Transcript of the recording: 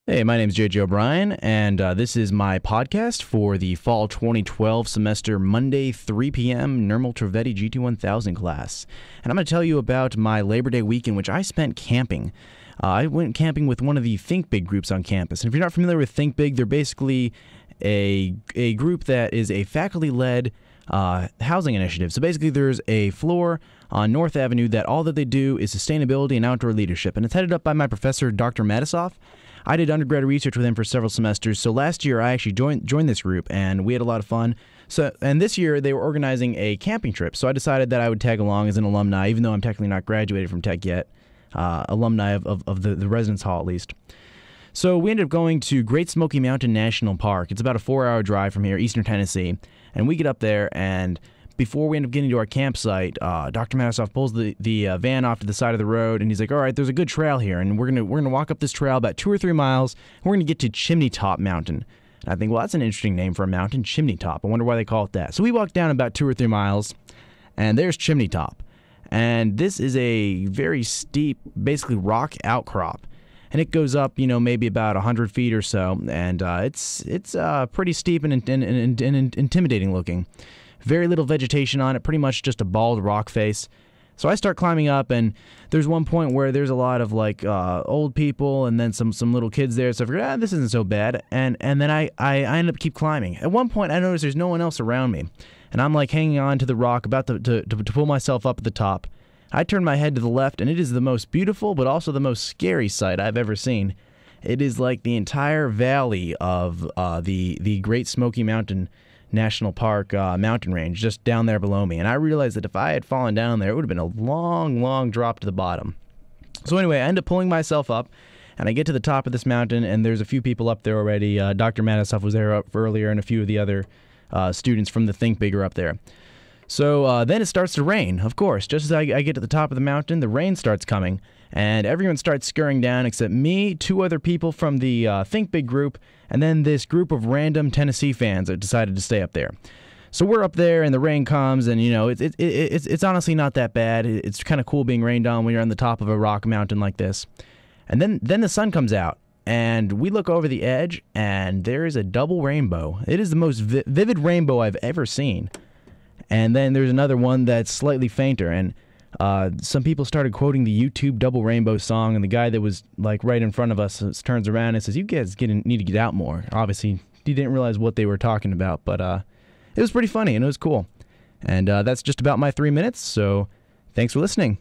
Hey, my name is JJ O'Brien, and this is my podcast for the fall 2012 semester, Monday, 3 p.m., Nirmal Trivedi GT1000 class. And I'm going to tell you about my Labor Day week in which I spent camping. I went camping with one of the Think Big groups on campus. And if you're not familiar with Think Big, they're basically a group that is a faculty-led housing initiative. So basically there's a floor on North Avenue that all that they do is sustainability and outdoor leadership. And it's headed up by my professor, Dr. Matisoff. I did undergrad research with him for several semesters, so last year I actually joined this group, and we had a lot of fun. And this year they were organizing a camping trip, so I decided that I would tag along as an alumni, even though I'm technically not graduated from Tech yet, alumni of the residence hall at least. So we ended up going to Great Smoky Mountain National Park. It's about a 4-hour drive from here, eastern Tennessee, and we get up there, and before we end up getting to our campsite, Dr. Matisoff pulls the van off to the side of the road, and he's like, all right, there's a good trail here, and we're gonna walk up this trail about 2 or 3 miles, and we're going to get to Chimney Top Mountain. And I think, well, that's an interesting name for a mountain, Chimney Top. I wonder why they call it that. So we walk down about 2 or 3 miles, and there's Chimney Top. And this is a very steep, basically rock outcrop. And it goes up, maybe about 100 feet or so, and it's pretty steep and intimidating looking. Very little vegetation on it, pretty much just a bald rock face. So I start climbing up, and there's one point where there's a lot of old people and then some little kids there. So I figured, this isn't so bad. And then I end up keep climbing. At one point, I notice there's no one else around me, and I'm hanging on to the rock, about to pull myself up at the top. I turn my head to the left, and it is the most beautiful, but also the most scary sight I've ever seen. It is like the entire valley of the Great Smoky Mountain National Park mountain range just down there below me. And I realized that if I had fallen down there, it would have been a long, long drop to the bottom. So anyway, I end up pulling myself up, and I get to the top of this mountain, and there's a few people up there already. Dr. Matisoff was there up earlier, and a few of the other students from the Think Big are up there. So then it starts to rain, of course. Just as I get to the top of the mountain, the rain starts coming, and everyone starts scurrying down except me, 2 other people from the Think Big group, and then this group of random Tennessee fans that decided to stay up there. So we're up there, and the rain comes, and it's honestly not that bad. It's kind of cool being rained on when you're on the top of a rock mountain like this. And then the sun comes out, and we look over the edge, and there is a double rainbow. It is the most vivid rainbow I've ever seen. And then there's another one that's slightly fainter, and some people started quoting the YouTube Double Rainbow song, and the guy that was right in front of us turns around and says, "You guys need to get out more." Obviously, he didn't realize what they were talking about, but it was pretty funny, and it was cool. And that's just about my 3 minutes, so thanks for listening.